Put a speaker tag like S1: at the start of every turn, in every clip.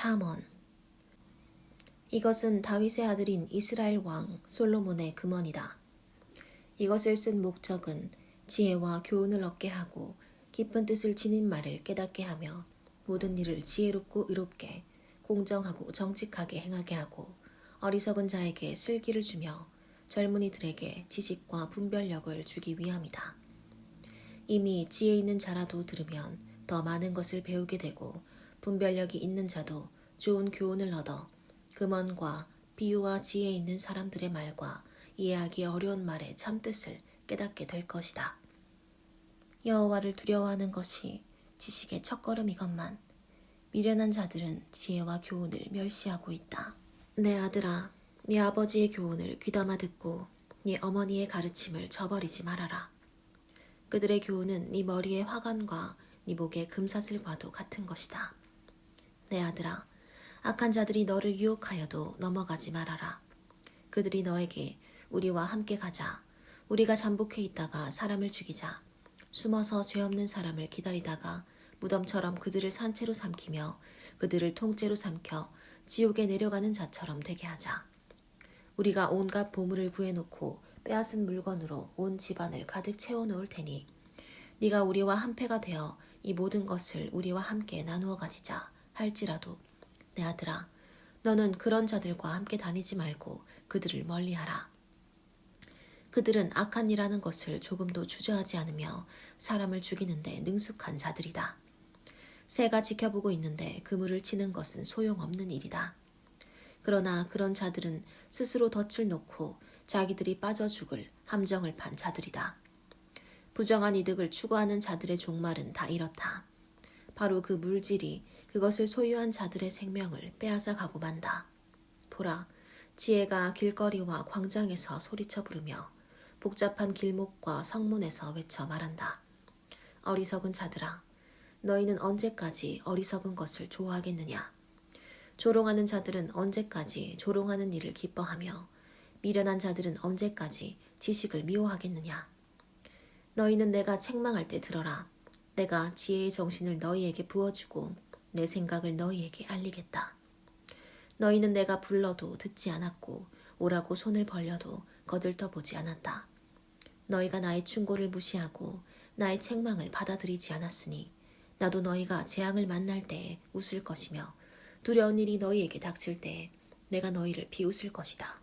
S1: 잠언. 이것은 다윗의 아들인 이스라엘 왕 솔로몬의 금언이다. 이것을 쓴 목적은 지혜와 교훈을 얻게 하고 깊은 뜻을 지닌 말을 깨닫게 하며 모든 일을 지혜롭고 의롭게 공정하고 정직하게 행하게 하고 어리석은 자에게 슬기를 주며 젊은이들에게 지식과 분별력을 주기 위함이다. 이미 지혜 있는 자라도 들으면 더 많은 것을 배우게 되고 분별력이 있는 자도 좋은 교훈을 얻어 금언과 비유와 지혜 있는 사람들의 말과 이해하기 어려운 말의 참뜻을 깨닫게 될 것이다. 여호와를 두려워하는 것이 지식의 첫걸음이건만 미련한 자들은 지혜와 교훈을 멸시하고 있다. 내 아들아, 네 아버지의 교훈을 귀담아 듣고 네 어머니의 가르침을 저버리지 말아라. 그들의 교훈은 네 머리의 화관과 네 목의 금사슬과도 같은 것이다. 내 아들아, 악한 자들이 너를 유혹하여도 넘어가지 말아라. 그들이 너에게 우리와 함께 가자. 우리가 잠복해 있다가 사람을 죽이자. 숨어서 죄 없는 사람을 기다리다가 무덤처럼 그들을 산채로 삼키며 그들을 통째로 삼켜 지옥에 내려가는 자처럼 되게 하자. 우리가 온갖 보물을 구해놓고 빼앗은 물건으로 온 집안을 가득 채워놓을 테니 네가 우리와 한패가 되어 이 모든 것을 우리와 함께 나누어 가지자 할지라도 내 아들아, 너는 그런 자들과 함께 다니지 말고 그들을 멀리하라. 그들은 악한 일하는 것을 조금도 주저하지 않으며 사람을 죽이는데 능숙한 자들이다. 새가 지켜보고 있는데 그물을 치는 것은 소용없는 일이다. 그러나 그런 자들은 스스로 덫을 놓고 자기들이 빠져 죽을 함정을 판 자들이다. 부정한 이득을 추구하는 자들의 종말은 다 이렇다. 바로 그 물질이 그것을 소유한 자들의 생명을 빼앗아 가고 만다. 보라, 지혜가 길거리와 광장에서 소리쳐 부르며 복잡한 길목과 성문에서 외쳐 말한다. 어리석은 자들아, 너희는 언제까지 어리석은 것을 좋아하겠느냐? 조롱하는 자들은 언제까지 조롱하는 일을 기뻐하며 미련한 자들은 언제까지 지식을 미워하겠느냐? 너희는 내가 책망할 때 들어라. 내가 지혜의 정신을 너희에게 부어주고 내 생각을 너희에게 알리겠다. 너희는 내가 불러도 듣지 않았고 오라고 손을 벌려도 거들떠보지 않았다. 너희가 나의 충고를 무시하고 나의 책망을 받아들이지 않았으니 나도 너희가 재앙을 만날 때에 웃을 것이며 두려운 일이 너희에게 닥칠 때에 내가 너희를 비웃을 것이다.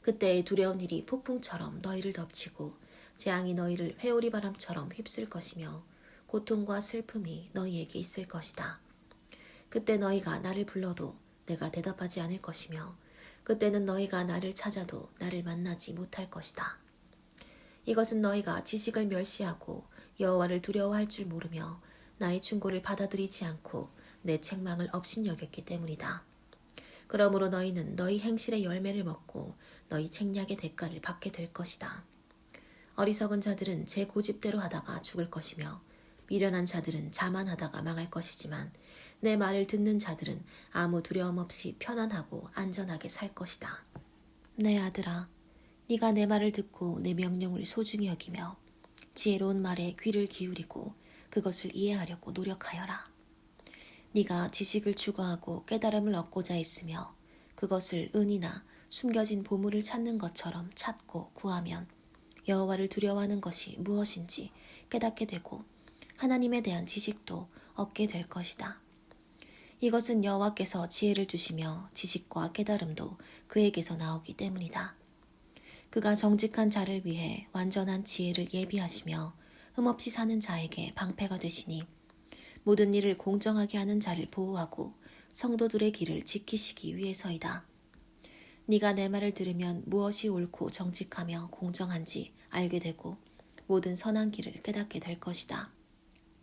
S1: 그때의 두려운 일이 폭풍처럼 너희를 덮치고 재앙이 너희를 회오리 바람처럼 휩쓸 것이며 고통과 슬픔이 너희에게 있을 것이다. 그때 너희가 나를 불러도 내가 대답하지 않을 것이며 그때는 너희가 나를 찾아도 나를 만나지 못할 것이다. 이것은 너희가 지식을 멸시하고 여호와를 두려워할 줄 모르며 나의 충고를 받아들이지 않고 내 책망을 업신여겼기 때문이다. 그러므로 너희는 너희 행실의 열매를 먹고 너희 책략의 대가를 받게 될 것이다. 어리석은 자들은 제 고집대로 하다가 죽을 것이며 미련한 자들은 자만하다가 망할 것이지만 내 말을 듣는 자들은 아무 두려움 없이 편안하고 안전하게 살 것이다. 내 아들아, 네가 내 말을 듣고 내 명령을 소중히 여기며 지혜로운 말에 귀를 기울이고 그것을 이해하려고 노력하여라. 네가 지식을 추구하고 깨달음을 얻고자 했으며 그것을 은이나 숨겨진 보물을 찾는 것처럼 찾고 구하면 여호와를 두려워하는 것이 무엇인지 깨닫게 되고 하나님에 대한 지식도 얻게 될 것이다. 이것은 여호와께서 지혜를 주시며 지식과 깨달음도 그에게서 나오기 때문이다. 그가 정직한 자를 위해 완전한 지혜를 예비하시며 흠없이 사는 자에게 방패가 되시니 모든 일을 공정하게 하는 자를 보호하고 성도들의 길을 지키시기 위해서이다. 네가 내 말을 들으면 무엇이 옳고 정직하며 공정한지 알게 되고 모든 선한 길을 깨닫게 될 것이다.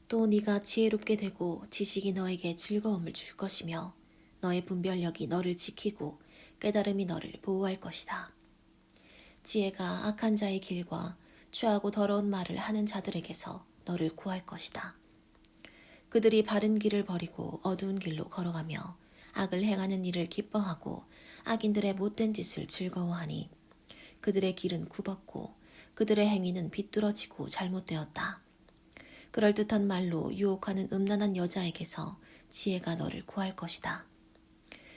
S1: 또 네가 지혜롭게 되고 지식이 너에게 즐거움을 줄 것이며 너의 분별력이 너를 지키고 깨달음이 너를 보호할 것이다. 지혜가 악한 자의 길과 추하고 더러운 말을 하는 자들에게서 너를 구할 것이다. 그들이 바른 길을 버리고 어두운 길로 걸어가며 악을 행하는 일을 기뻐하고 악인들의 못된 짓을 즐거워하니 그들의 길은 굽었고 그들의 행위는 비뚤어지고 잘못되었다. 그럴듯한 말로 유혹하는 음란한 여자에게서 지혜가 너를 구할 것이다.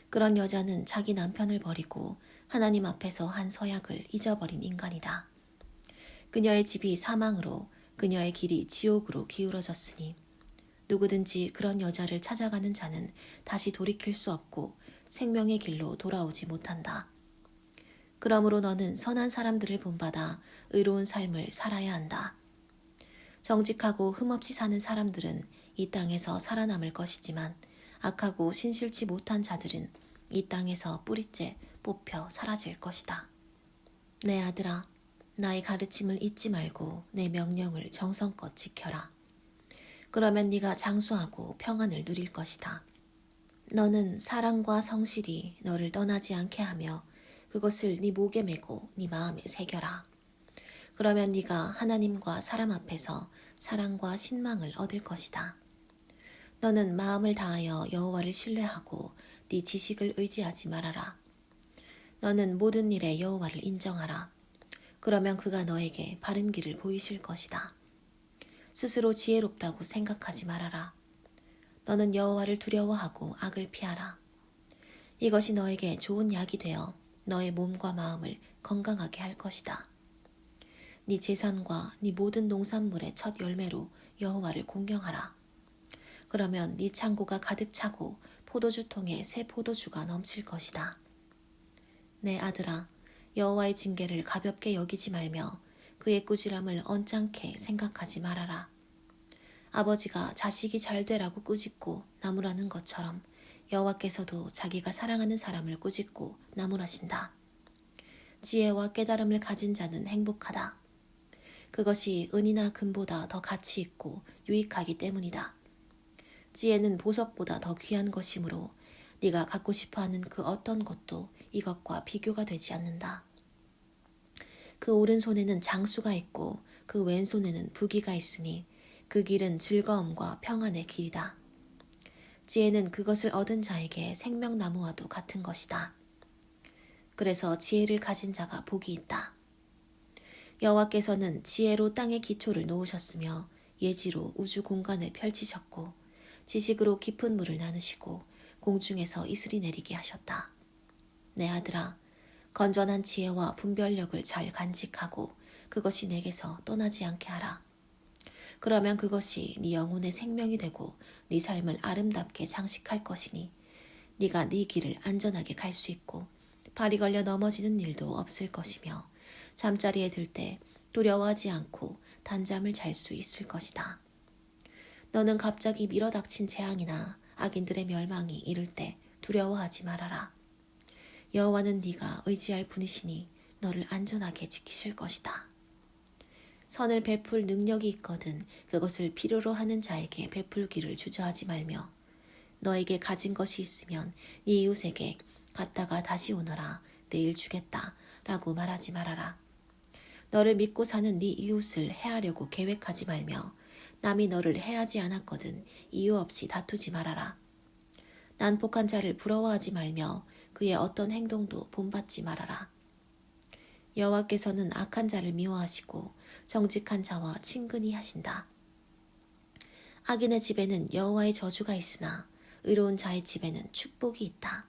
S1: 그런 여자는 자기 남편을 버리고 하나님 앞에서 한 서약을 잊어버린 인간이다. 그녀의 집이 사망으로 그녀의 길이 지옥으로 기울어졌으니 누구든지 그런 여자를 찾아가는 자는 다시 돌이킬 수 없고 생명의 길로 돌아오지 못한다. 그러므로 너는 선한 사람들을 본받아 의로운 삶을 살아야 한다. 정직하고 흠없이 사는 사람들은 이 땅에서 살아남을 것이지만 악하고 신실치 못한 자들은 이 땅에서 뿌리째 뽑혀 사라질 것이다. 내 아들아, 나의 가르침을 잊지 말고 내 명령을 정성껏 지켜라. 그러면 네가 장수하고 평안을 누릴 것이다. 너는 사랑과 성실이 너를 떠나지 않게 하며 그것을 네 목에 메고 네 마음에 새겨라. 그러면 네가 하나님과 사람 앞에서 사랑과 신망을 얻을 것이다. 너는 마음을 다하여 여호와를 신뢰하고 네 지식을 의지하지 말아라. 너는 모든 일에 여호와를 인정하라. 그러면 그가 너에게 바른 길을 보이실 것이다. 스스로 지혜롭다고 생각하지 말아라. 너는 여호와를 두려워하고 악을 피하라. 이것이 너에게 좋은 약이 되어 너의 몸과 마음을 건강하게 할 것이다. 네 재산과 네 모든 농산물의 첫 열매로 여호와를 공경하라. 그러면 네 창고가 가득 차고 포도주통에 새 포도주가 넘칠 것이다. 내 아들아, 여호와의 징계를 가볍게 여기지 말며 그의 꾸지람을 언짢게 생각하지 말아라. 아버지가 자식이 잘 되라고 꾸짖고 나무라는 것처럼 여호와께서도 자기가 사랑하는 사람을 꾸짖고 나무라신다. 지혜와 깨달음을 가진 자는 행복하다. 그것이 은이나 금보다 더 가치 있고 유익하기 때문이다. 지혜는 보석보다 더 귀한 것이므로 네가 갖고 싶어하는 그 어떤 것도 이것과 비교가 되지 않는다. 그 오른손에는 장수가 있고 그 왼손에는 부귀가 있으니 그 길은 즐거움과 평안의 길이다. 지혜는 그것을 얻은 자에게 생명나무와도 같은 것이다. 그래서 지혜를 가진 자가 복이 있다. 여호와께서는 지혜로 땅의 기초를 놓으셨으며 예지로 우주 공간을 펼치셨고 지식으로 깊은 물을 나누시고 공중에서 이슬이 내리게 하셨다. 내 아들아, 건전한 지혜와 분별력을 잘 간직하고 그것이 내게서 떠나지 않게 하라. 그러면 그것이 네 영혼의 생명이 되고 네 삶을 아름답게 장식할 것이니 네가 네 길을 안전하게 갈 수 있고 발이 걸려 넘어지는 일도 없을 것이며 잠자리에 들 때 두려워하지 않고 단잠을 잘 수 있을 것이다. 너는 갑자기 밀어닥친 재앙이나 악인들의 멸망이 이를 때 두려워하지 말아라. 여호와는 네가 의지할 분이시니 너를 안전하게 지키실 것이다. 선을 베풀 능력이 있거든 그것을 필요로 하는 자에게 베풀기를 주저하지 말며 너에게 가진 것이 있으면 네 이웃에게 갔다가 다시 오너라 내일 주겠다 라고 말하지 말아라. 너를 믿고 사는 네 이웃을 해하려고 계획하지 말며 남이 너를 해하지 않았거든 이유 없이 다투지 말아라. 난폭한 자를 부러워하지 말며 그의 어떤 행동도 본받지 말아라. 여호와께서는 악한 자를 미워하시고 정직한 자와 친근히 하신다. 악인의 집에는 여호와의 저주가 있으나 의로운 자의 집에는 축복이 있다.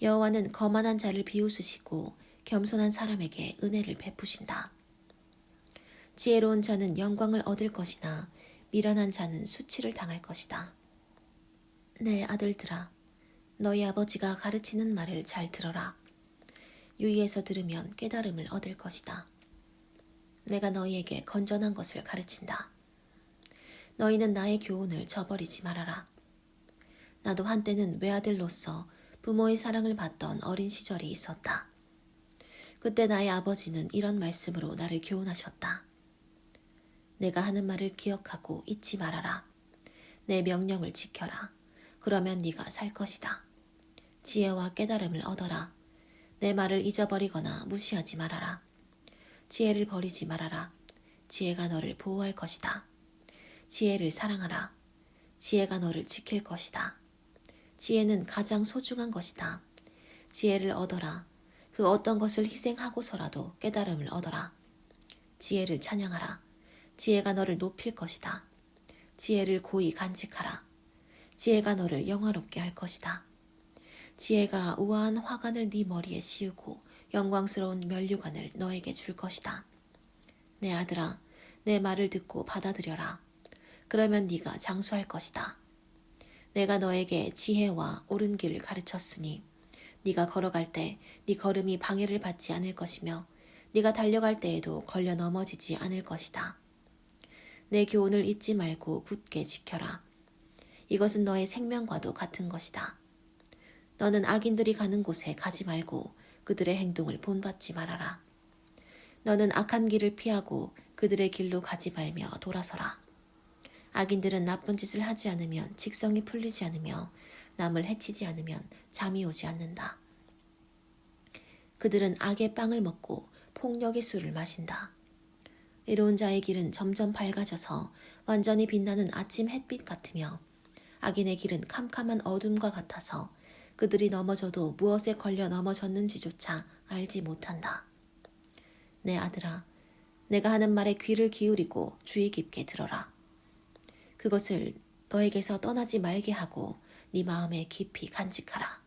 S1: 여호와는 거만한 자를 비웃으시고 겸손한 사람에게 은혜를 베푸신다. 지혜로운 자는 영광을 얻을 것이나 미련한 자는 수치를 당할 것이다. 내 아들들아, 너희 아버지가 가르치는 말을 잘 들어라. 유의해서 들으면 깨달음을 얻을 것이다. 내가 너희에게 건전한 것을 가르친다. 너희는 나의 교훈을 저버리지 말아라. 나도 한때는 외아들로서 부모의 사랑을 받던 어린 시절이 있었다. 그때 나의 아버지는 이런 말씀으로 나를 교훈하셨다. 내가 하는 말을 기억하고 잊지 말아라. 내 명령을 지켜라. 그러면 네가 살 것이다. 지혜와 깨달음을 얻어라. 내 말을 잊어버리거나 무시하지 말아라. 지혜를 버리지 말아라. 지혜가 너를 보호할 것이다. 지혜를 사랑하라. 지혜가 너를 지킬 것이다. 지혜는 가장 소중한 것이다. 지혜를 얻어라. 그 어떤 것을 희생하고서라도 깨달음을 얻어라. 지혜를 찬양하라. 지혜가 너를 높일 것이다. 지혜를 고이 간직하라. 지혜가 너를 영화롭게 할 것이다. 지혜가 우아한 화관을 네 머리에 씌우고 영광스러운 면류관을 너에게 줄 것이다. 내 아들아, 내 말을 듣고 받아들여라. 그러면 네가 장수할 것이다. 내가 너에게 지혜와 옳은 길을 가르쳤으니 네가 걸어갈 때 네 걸음이 방해를 받지 않을 것이며 네가 달려갈 때에도 걸려 넘어지지 않을 것이다. 내 교훈을 잊지 말고 굳게 지켜라. 이것은 너의 생명과도 같은 것이다. 너는 악인들이 가는 곳에 가지 말고 그들의 행동을 본받지 말아라. 너는 악한 길을 피하고 그들의 길로 가지 말며 돌아서라. 악인들은 나쁜 짓을 하지 않으면 직성이 풀리지 않으며 남을 해치지 않으면 잠이 오지 않는다. 그들은 악의 빵을 먹고 폭력의 술을 마신다. 이로운 자의 길은 점점 밝아져서 완전히 빛나는 아침 햇빛 같으며 악인의 길은 캄캄한 어둠과 같아서 그들이 넘어져도 무엇에 걸려 넘어졌는지조차 알지 못한다. 내 아들아, 내가 하는 말에 귀를 기울이고 주의 깊게 들어라. 그것을 너에게서 떠나지 말게 하고 네 마음에 깊이 간직하라.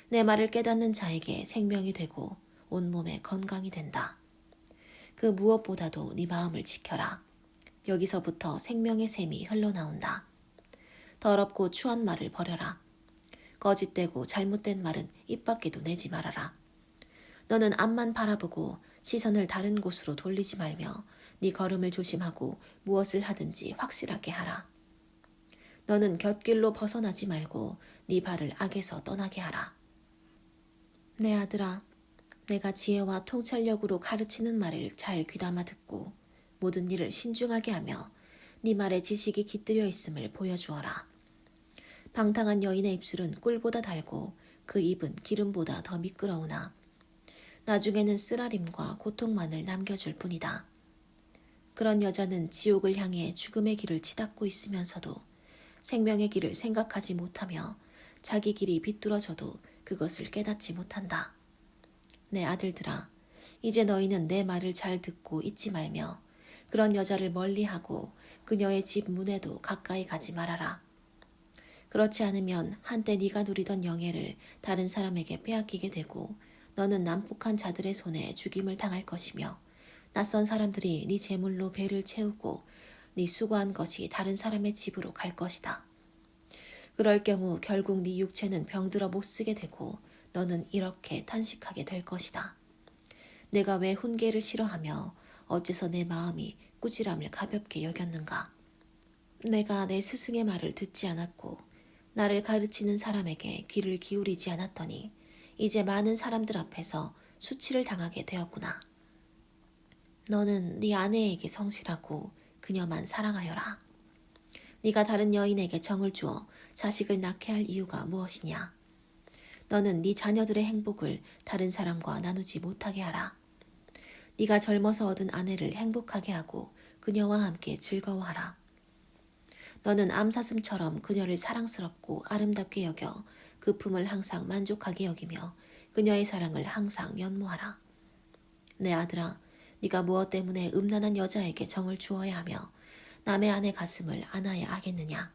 S1: 내 말을 깨닫는 자에게 생명이 되고 온몸에 건강이 된다. 그 무엇보다도 네 마음을 지켜라. 여기서부터 생명의 샘이 흘러나온다. 더럽고 추한 말을 버려라. 거짓되고 잘못된 말은 입 밖에도 내지 말아라. 너는 앞만 바라보고 시선을 다른 곳으로 돌리지 말며 네 걸음을 조심하고 무엇을 하든지 확실하게 하라. 너는 곁길로 벗어나지 말고 네 발을 악에서 떠나게 하라. 내 아들아, 내가 지혜와 통찰력으로 가르치는 말을 잘 귀담아 듣고 모든 일을 신중하게 하며 네 말에 지식이 깃들여 있음을 보여주어라. 방탕한 여인의 입술은 꿀보다 달고 그 입은 기름보다 더 미끄러우나 나중에는 쓰라림과 고통만을 남겨줄 뿐이다. 그런 여자는 지옥을 향해 죽음의 길을 치닫고 있으면서도 생명의 길을 생각하지 못하며 자기 길이 비뚤어져도 그것을 깨닫지 못한다. 내 아들들아, 이제 너희는 내 말을 잘 듣고 잊지 말며 그런 여자를 멀리하고 그녀의 집 문에도 가까이 가지 말아라. 그렇지 않으면 한때 네가 누리던 영예를 다른 사람에게 빼앗기게 되고 너는 난폭한 자들의 손에 죽임을 당할 것이며 낯선 사람들이 네 재물로 배를 채우고 네 수고한 것이 다른 사람의 집으로 갈 것이다. 그럴 경우 결국 네 육체는 병들어 못 쓰게 되고 너는 이렇게 탄식하게 될 것이다. 내가 왜 훈계를 싫어하며 어째서 내 마음이 꾸지람을 가볍게 여겼는가. 내가 내 스승의 말을 듣지 않았고 나를 가르치는 사람에게 귀를 기울이지 않았더니 이제 많은 사람들 앞에서 수치를 당하게 되었구나. 너는 네 아내에게 성실하고 그녀만 사랑하여라. 네가 다른 여인에게 정을 주어 자식을 낳게 할 이유가 무엇이냐. 너는 네 자녀들의 행복을 다른 사람과 나누지 못하게 하라. 네가 젊어서 얻은 아내를 행복하게 하고 그녀와 함께 즐거워하라. 너는 암사슴처럼 그녀를 사랑스럽고 아름답게 여겨 그 품을 항상 만족하게 여기며 그녀의 사랑을 항상 연모하라. 내 아들아, 네가 무엇 때문에 음란한 여자에게 정을 주어야 하며 남의 아내 가슴을 안아야 하겠느냐.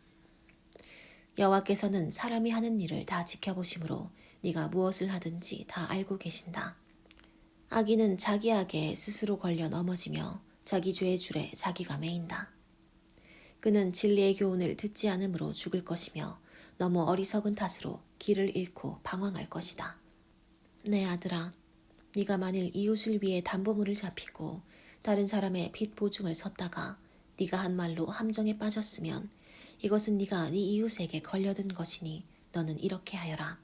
S1: 여호와께서는 사람이 하는 일을 다 지켜보심으로 네가 무엇을 하든지 다 알고 계신다. 악인은 자기 악에 스스로 걸려 넘어지며 자기 죄의 줄에 자기가 매인다. 그는 진리의 교훈을 듣지 않으므로 죽을 것이며 너무 어리석은 탓으로 길을 잃고 방황할 것이다. 내 아들아, 네가 만일 이웃을 위해 담보물을 잡히고 다른 사람의 빚 보증을 섰다가 네가 한 말로 함정에 빠졌으면 이것은 네가 네 이웃에게 걸려든 것이니 너는 이렇게 하여라.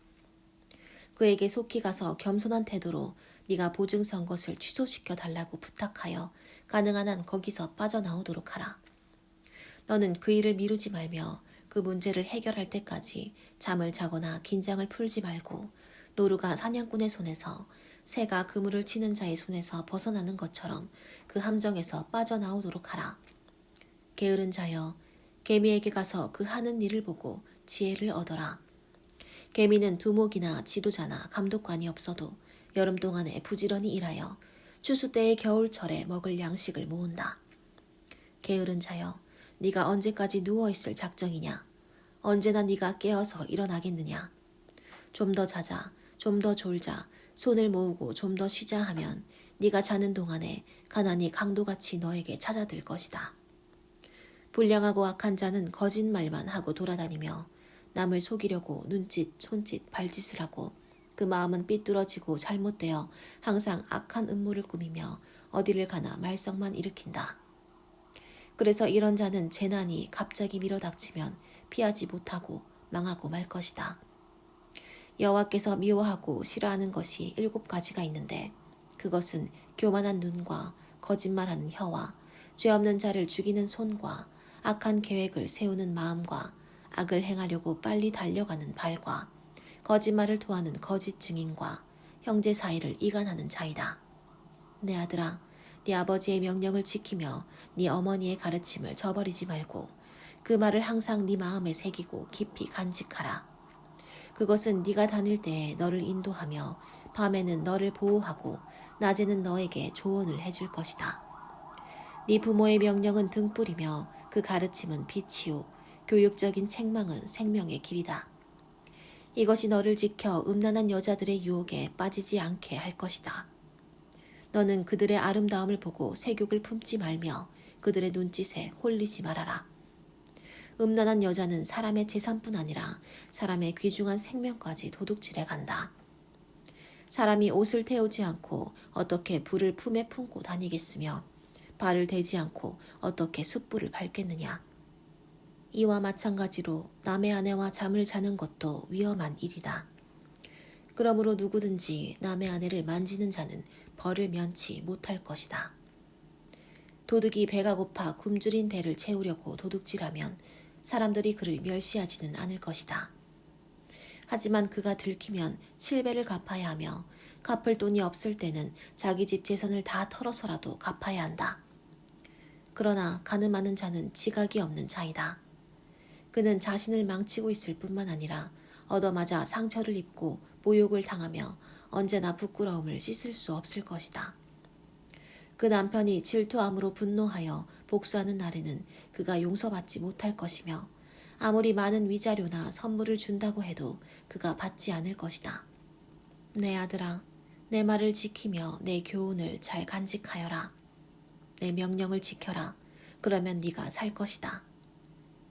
S1: 그에게 속히 가서 겸손한 태도로 네가 보증 선 것을 취소시켜 달라고 부탁하여 가능한 한 거기서 빠져나오도록 하라. 너는 그 일을 미루지 말며 그 문제를 해결할 때까지 잠을 자거나 긴장을 풀지 말고 노루가 사냥꾼의 손에서 새가 그물을 치는 자의 손에서 벗어나는 것처럼 그 함정에서 빠져나오도록 하라. 게으른 자여, 개미에게 가서 그 하는 일을 보고 지혜를 얻어라. 개미는 두목이나 지도자나 감독관이 없어도 여름 동안에 부지런히 일하여 추수 때의 겨울철에 먹을 양식을 모은다. 게으른 자여, 네가 언제까지 누워있을 작정이냐? 언제나 네가 깨어서 일어나겠느냐. 좀 더 자자, 좀 더 졸자, 손을 모으고 좀 더 쉬자 하면 네가 자는 동안에 가난이 강도같이 너에게 찾아들 것이다. 불량하고 악한 자는 거짓말만 하고 돌아다니며 남을 속이려고 눈짓, 손짓, 발짓을 하고 그 마음은 삐뚤어지고 잘못되어 항상 악한 음모를 꾸미며 어디를 가나 말썽만 일으킨다. 그래서 이런 자는 재난이 갑자기 밀어닥치면 피하지 못하고 망하고 말 것이다. 여호와께서 미워하고 싫어하는 것이 7가지가 있는데 그것은 교만한 눈과 거짓말하는 혀와 죄 없는 자를 죽이는 손과 악한 계획을 세우는 마음과 악을 행하려고 빨리 달려가는 발과 거짓말을 토하는 거짓 증인과 형제 사이를 이간하는 자이다. 내 아들아, 네 아버지의 명령을 지키며 네 어머니의 가르침을 저버리지 말고 그 말을 항상 네 마음에 새기고 깊이 간직하라. 그것은 네가 다닐 때에 너를 인도하며 밤에는 너를 보호하고 낮에는 너에게 조언을 해줄 것이다. 네 부모의 명령은 등불이며 그 가르침은 빛이요 교육적인 책망은 생명의 길이다. 이것이 너를 지켜 음란한 여자들의 유혹에 빠지지 않게 할 것이다. 너는 그들의 아름다움을 보고 색욕을 품지 말며 그들의 눈짓에 홀리지 말아라. 음란한 여자는 사람의 재산뿐 아니라 사람의 귀중한 생명까지 도둑질해 간다. 사람이 옷을 태우지 않고 어떻게 불을 품에 품고 다니겠으며 발을 대지 않고 어떻게 숯불을 밟겠느냐. 이와 마찬가지로 남의 아내와 잠을 자는 것도 위험한 일이다. 그러므로 누구든지 남의 아내를 만지는 자는 벌을 면치 못할 것이다. 도둑이 배가 고파 굶주린 배를 채우려고 도둑질하면 사람들이 그를 멸시하지는 않을 것이다. 하지만 그가 들키면 7배를 갚아야 하며 갚을 돈이 없을 때는 자기 집 재산을 다 털어서라도 갚아야 한다. 그러나 가늠하는 자는 지각이 없는 자이다. 그는 자신을 망치고 있을 뿐만 아니라 얻어맞아 상처를 입고 모욕을 당하며 언제나 부끄러움을 씻을 수 없을 것이다. 그 남편이 질투함으로 분노하여 복수하는 날에는 그가 용서받지 못할 것이며 아무리 많은 위자료나 선물을 준다고 해도 그가 받지 않을 것이다. 내 아들아, 내 말을 지키며 내 교훈을 잘 간직하여라. 내 명령을 지켜라. 그러면 네가 살 것이다.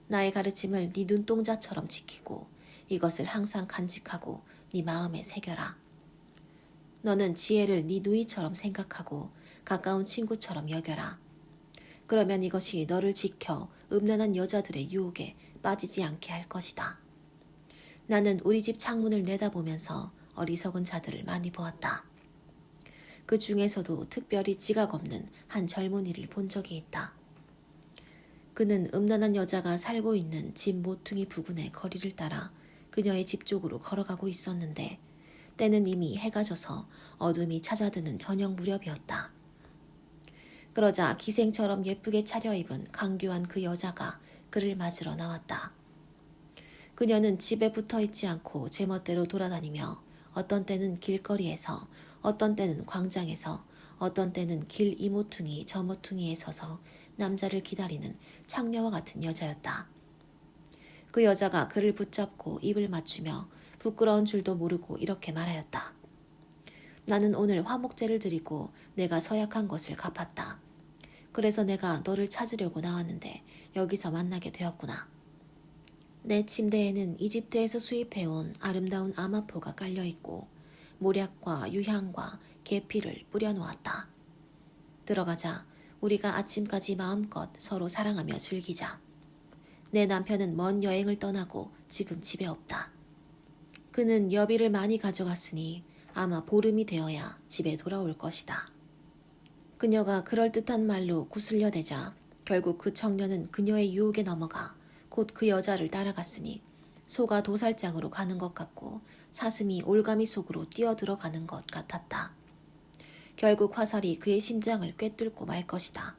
S1: 나의 가르침을 네 눈동자처럼 지키고 이것을 항상 간직하고 네 마음에 새겨라. 너는 지혜를 네 누이처럼 생각하고 가까운 친구처럼 여겨라. 그러면 이것이 너를 지켜 음란한 여자들의 유혹에 빠지지 않게 할 것이다. 나는 우리 집 창문을 내다보면서 어리석은 자들을 많이 보았다. 그 중에서도 특별히 지각 없는 한 젊은이를 본 적이 있다. 그는 음란한 여자가 살고 있는 집 모퉁이 부근의 거리를 따라 그녀의 집 쪽으로 걸어가고 있었는데 때는 이미 해가 져서 어둠이 찾아드는 저녁 무렵이었다. 그러자 기생처럼 예쁘게 차려입은 강교한 그 여자가 그를 맞으러 나왔다. 그녀는 집에 붙어있지 않고 제멋대로 돌아다니며 어떤 때는 길거리에서 어떤 때는 광장에서 어떤 때는 길 이모퉁이 저모퉁이에 서서 남자를 기다리는 창녀와 같은 여자였다. 그 여자가 그를 붙잡고 입을 맞추며 부끄러운 줄도 모르고 이렇게 말하였다. 나는 오늘 화목제를 드리고 내가 서약한 것을 갚았다. 그래서 내가 너를 찾으려고 나왔는데 여기서 만나게 되었구나. 내 침대에는 이집트에서 수입해온 아름다운 아마포가 깔려있고 모략과 유향과 계피를 뿌려놓았다. 들어가자. 우리가 아침까지 마음껏 서로 사랑하며 즐기자. 내 남편은 먼 여행을 떠나고 지금 집에 없다. 그는 여비를 많이 가져갔으니 아마 보름이 되어야 집에 돌아올 것이다. 그녀가 그럴듯한 말로 구슬려 대자 결국 그 청년은 그녀의 유혹에 넘어가 곧 그 여자를 따라갔으니 소가 도살장으로 가는 것 같고 사슴이 올가미 속으로 뛰어들어가는 것 같았다. 결국 화살이 그의 심장을 꿰뚫고 말 것이다.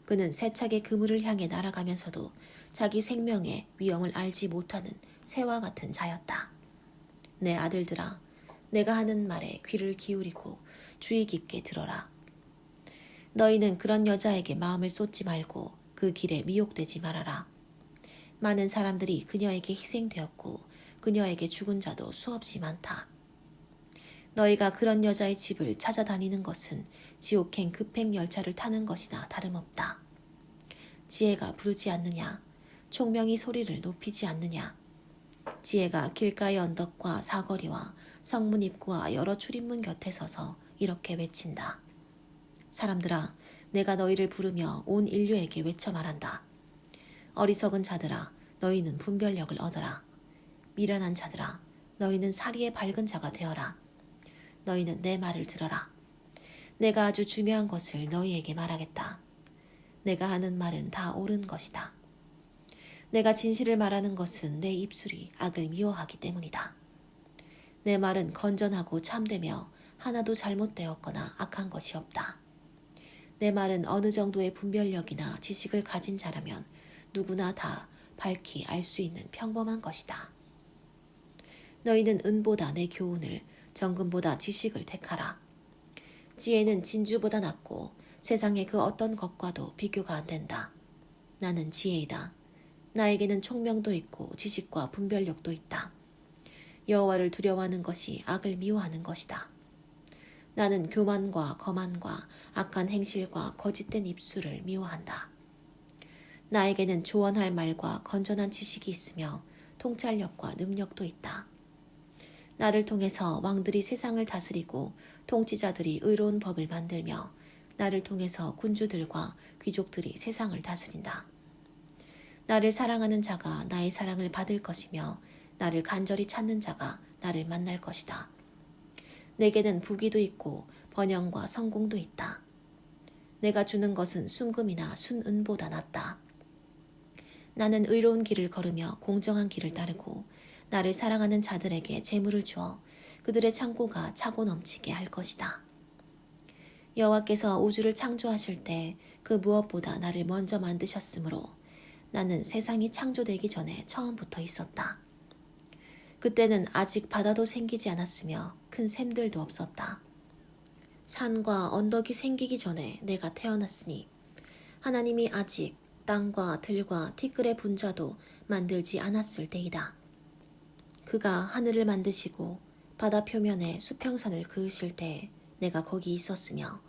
S1: 그는 세차게 그물을 향해 날아가면서도 자기 생명의 위험을 알지 못하는 새와 같은 자였다. 내 아들들아, 내가 하는 말에 귀를 기울이고 주의 깊게 들어라. 너희는 그런 여자에게 마음을 쏟지 말고 그 길에 미혹되지 말아라. 많은 사람들이 그녀에게 희생되었고 그녀에게 죽은 자도 수없이 많다. 너희가 그런 여자의 집을 찾아다니는 것은 지옥행 급행 열차를 타는 것이나 다름없다. 지혜가 부르지 않느냐? 총명이 소리를 높이지 않느냐? 지혜가 길가의 언덕과 사거리와 성문 입구와 여러 출입문 곁에 서서 이렇게 외친다. 사람들아, 내가 너희를 부르며 온 인류에게 외쳐 말한다. 어리석은 자들아, 너희는 분별력을 얻어라. 미련한 자들아, 너희는 사리에 밝은 자가 되어라. 너희는 내 말을 들어라. 내가 아주 중요한 것을 너희에게 말하겠다. 내가 하는 말은 다 옳은 것이다. 내가 진실을 말하는 것은 내 입술이 악을 미워하기 때문이다. 내 말은 건전하고 참되며 하나도 잘못되었거나 악한 것이 없다. 내 말은 어느 정도의 분별력이나 지식을 가진 자라면 누구나 다 밝히 알 수 있는 평범한 것이다. 너희는 은보다 내 교훈을, 정금보다 지식을 택하라. 지혜는 진주보다 낫고 세상의 그 어떤 것과도 비교가 안 된다. 나는 지혜이다. 나에게는 총명도 있고 지식과 분별력도 있다. 여호와를 두려워하는 것이 악을 미워하는 것이다. 나는 교만과 거만과 악한 행실과 거짓된 입술을 미워한다. 나에게는 조언할 말과 건전한 지식이 있으며 통찰력과 능력도 있다. 나를 통해서 왕들이 세상을 다스리고 통치자들이 의로운 법을 만들며 나를 통해서 군주들과 귀족들이 세상을 다스린다. 나를 사랑하는 자가 나의 사랑을 받을 것이며 나를 간절히 찾는 자가 나를 만날 것이다. 내게는 부귀도 있고 번영과 성공도 있다. 내가 주는 것은 순금이나 순은보다 낫다. 나는 의로운 길을 걸으며 공정한 길을 따르고 나를 사랑하는 자들에게 재물을 주어 그들의 창고가 차고 넘치게 할 것이다. 여호와께서 우주를 창조하실 때 그 무엇보다 나를 먼저 만드셨으므로 나는 세상이 창조되기 전에 처음부터 있었다. 그때는 아직 바다도 생기지 않았으며 큰 샘들도 없었다. 산과 언덕이 생기기 전에 내가 태어났으니 하나님이 아직 땅과 들과 티끌의 분자도 만들지 않았을 때이다. 그가 하늘을 만드시고 바다 표면에 수평선을 그으실 때에 내가 거기 있었으며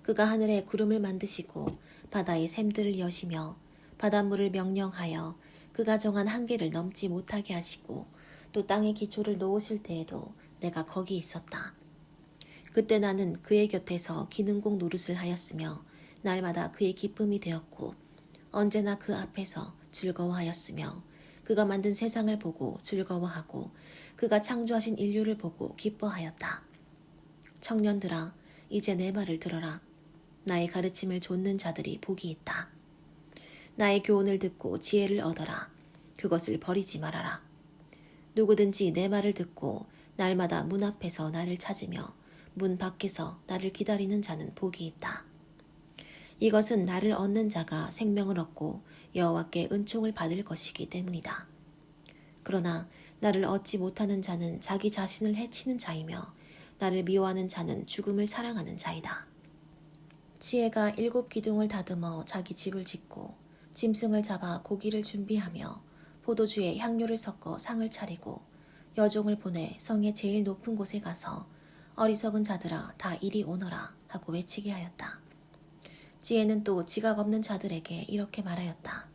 S1: 그가 하늘에 구름을 만드시고 바다의 샘들을 여시며 바닷물을 명령하여 그가 정한 한계를 넘지 못하게 하시고 또 땅의 기초를 놓으실 때에도 내가 거기 있었다. 그때 나는 그의 곁에서 기능공 노릇을 하였으며 날마다 그의 기쁨이 되었고 언제나 그 앞에서 즐거워하였으며 그가 만든 세상을 보고 즐거워하고 그가 창조하신 인류를 보고 기뻐하였다. 청년들아, 이제 내 말을 들어라. 나의 가르침을 좇는 자들이 복이 있다. 나의 교훈을 듣고 지혜를 얻어라. 그것을 버리지 말아라. 누구든지 내 말을 듣고 날마다 문 앞에서 나를 찾으며 문 밖에서 나를 기다리는 자는 복이 있다. 이것은 나를 얻는 자가 생명을 얻고 여호와께 은총을 받을 것이기 때문이다. 그러나 나를 얻지 못하는 자는 자기 자신을 해치는 자이며 나를 미워하는 자는 죽음을 사랑하는 자이다. 지혜가 7 기둥을 다듬어 자기 집을 짓고 짐승을 잡아 고기를 준비하며 포도주에 향료를 섞어 상을 차리고 여종을 보내 성의 제일 높은 곳에 가서 어리석은 자들아 다 이리 오너라 하고 외치게 하였다. 지혜는 또 지각 없는 자들에게 이렇게 말하였다.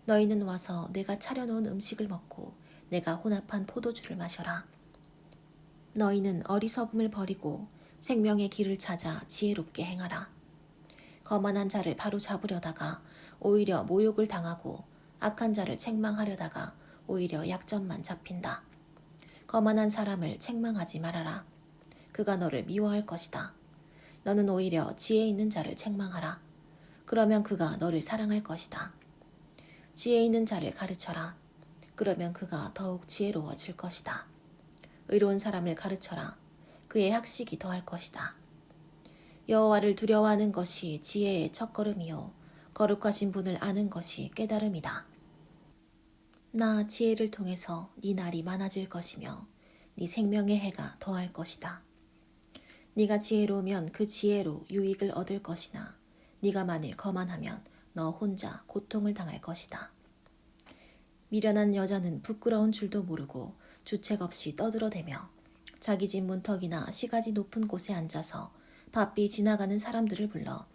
S1: 너희는 와서 내가 차려놓은 음식을 먹고 내가 혼합한 포도주를 마셔라. 너희는 어리석음을 버리고 생명의 길을 찾아 지혜롭게 행하라. 거만한 자를 바로 잡으려다가 오히려 모욕을 당하고 악한 자를 책망하려다가 오히려 약점만 잡힌다. 거만한 사람을 책망하지 말아라. 그가 너를 미워할 것이다. 너는 오히려 지혜 있는 자를 책망하라. 그러면 그가 너를 사랑할 것이다. 지혜 있는 자를 가르쳐라. 그러면 그가 더욱 지혜로워질 것이다. 의로운 사람을 가르쳐라. 그의 학식이 더할 것이다. 여호와를 두려워하는 것이 지혜의 첫걸음이요 거룩하신 분을 아는 것이 깨달음이다. 나 지혜를 통해서 네 날이 많아질 것이며 네 생명의 해가 더할 것이다. 네가 지혜로우면 그 지혜로 유익을 얻을 것이나 네가 만일 거만하면 너 혼자 고통을 당할 것이다. 미련한 여자는 부끄러운 줄도 모르고 주책 없이 떠들어대며 자기 집 문턱이나 시가지 높은 곳에 앉아서 바삐 지나가는 사람들을 불러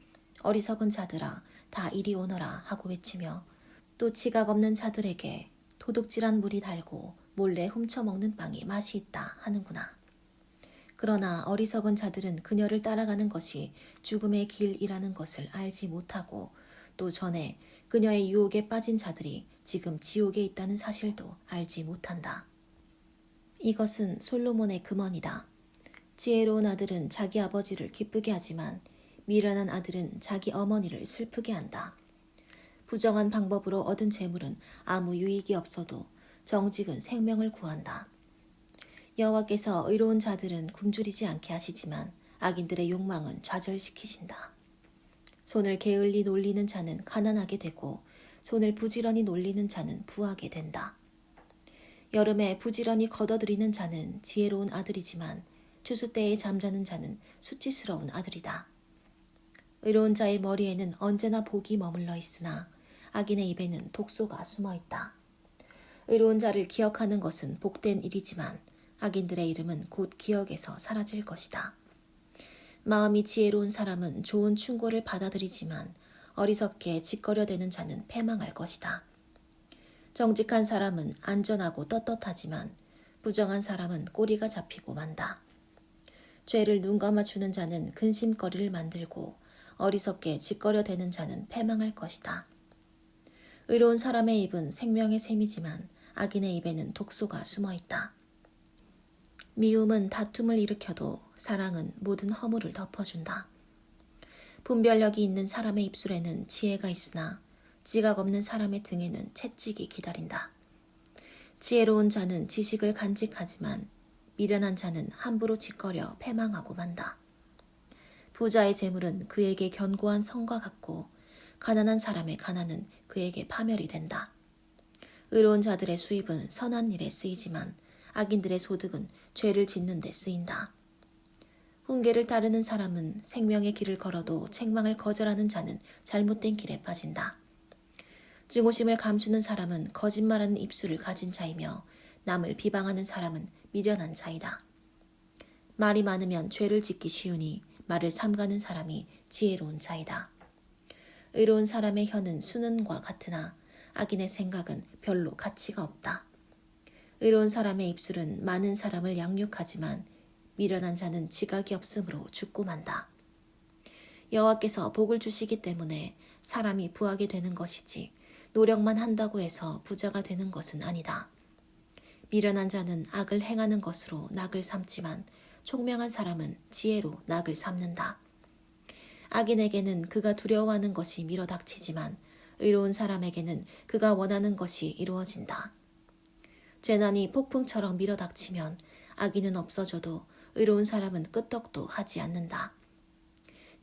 S1: 어리석은 자들아 다 이리 오너라 하고 외치며 또 지각 없는 자들에게 도둑질한 물이 달고 몰래 훔쳐먹는 빵이 맛이 있다 하는구나. 그러나 어리석은 자들은 그녀를 따라가는 것이 죽음의 길이라는 것을 알지 못하고 또 전에 그녀의 유혹에 빠진 자들이 지금 지옥에 있다는 사실도 알지 못한다. 이것은 솔로몬의 금언이다. 지혜로운 아들은 자기 아버지를 기쁘게 하지만 미련한 아들은 자기 어머니를 슬프게 한다. 부정한 방법으로 얻은 재물은 아무 유익이 없어도 정직은 생명을 구한다. 여호와께서 의로운 자들은 굶주리지 않게 하시지만 악인들의 욕망은 좌절시키신다. 손을 게을리 놀리는 자는 가난하게 되고 손을 부지런히 놀리는 자는 부하게 된다. 여름에 부지런히 걷어들이는 자는 지혜로운 아들이지만 추수 때에 잠자는 자는 수치스러운 아들이다. 의로운 자의 머리에는 언제나 복이 머물러 있으나 악인의 입에는 독소가 숨어 있다. 의로운 자를 기억하는 것은 복된 일이지만 악인들의 이름은 곧 기억에서 사라질 것이다. 마음이 지혜로운 사람은 좋은 충고를 받아들이지만 어리석게 짓거려대는 자는 패망할 것이다. 정직한 사람은 안전하고 떳떳하지만 부정한 사람은 꼬리가 잡히고 만다. 죄를 눈감아주는 자는 근심거리를 만들고 어리석게 짓거려대는 자는 패망할 것이다. 의로운 사람의 입은 생명의 샘이지만 악인의 입에는 독소가 숨어있다. 미움은 다툼을 일으켜도 사랑은 모든 허물을 덮어준다. 분별력이 있는 사람의 입술에는 지혜가 있으나 지각 없는 사람의 등에는 채찍이 기다린다. 지혜로운 자는 지식을 간직하지만 미련한 자는 함부로 짓거려 패망하고 만다. 부자의 재물은 그에게 견고한 성과 같고 가난한 사람의 가난은 그에게 파멸이 된다. 의로운 자들의 수입은 선한 일에 쓰이지만 악인들의 소득은 죄를 짓는 데 쓰인다. 훈계를 따르는 사람은 생명의 길을 걸어도 책망을 거절하는 자는 잘못된 길에 빠진다. 증오심을 감추는 사람은 거짓말하는 입술을 가진 자이며 남을 비방하는 사람은 미련한 자이다. 말이 많으면 죄를 짓기 쉬우니 말을 삼가는 사람이 지혜로운 자이다. 의로운 사람의 혀는 수는과 같으나 악인의 생각은 별로 가치가 없다. 의로운 사람의 입술은 많은 사람을 양육하지만 미련한 자는 지각이 없으므로 죽고 만다. 여호와께서 복을 주시기 때문에 사람이 부하게 되는 것이지 노력만 한다고 해서 부자가 되는 것은 아니다. 미련한 자는 악을 행하는 것으로 낙을 삼지만 총명한 사람은 지혜로 낙을 삼는다. 악인에게는 그가 두려워하는 것이 밀어닥치지만 의로운 사람에게는 그가 원하는 것이 이루어진다. 재난이 폭풍처럼 밀어닥치면 악인은 없어져도 의로운 사람은 끄떡도 하지 않는다.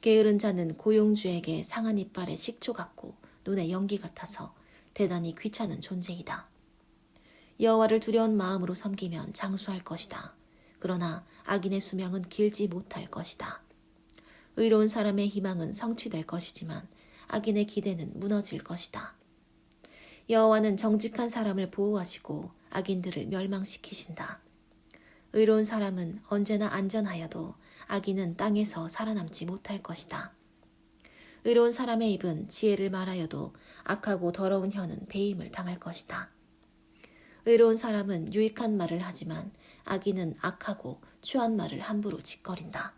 S1: 게으른 자는 고용주에게 상한 이빨의 식초 같고 눈의 연기 같아서 대단히 귀찮은 존재이다. 여호와를 두려운 마음으로 섬기면 장수할 것이다. 그러나 악인의 수명은 길지 못할 것이다. 의로운 사람의 희망은 성취될 것이지만 악인의 기대는 무너질 것이다. 여호와는 정직한 사람을 보호하시고 악인들을 멸망시키신다. 의로운 사람은 언제나 안전하여도 악인은 땅에서 살아남지 못할 것이다. 의로운 사람의 입은 지혜를 말하여도 악하고 더러운 혀는 배임을 당할 것이다. 의로운 사람은 유익한 말을 하지만 악인은 악하고 추한 말을 함부로 짓거린다.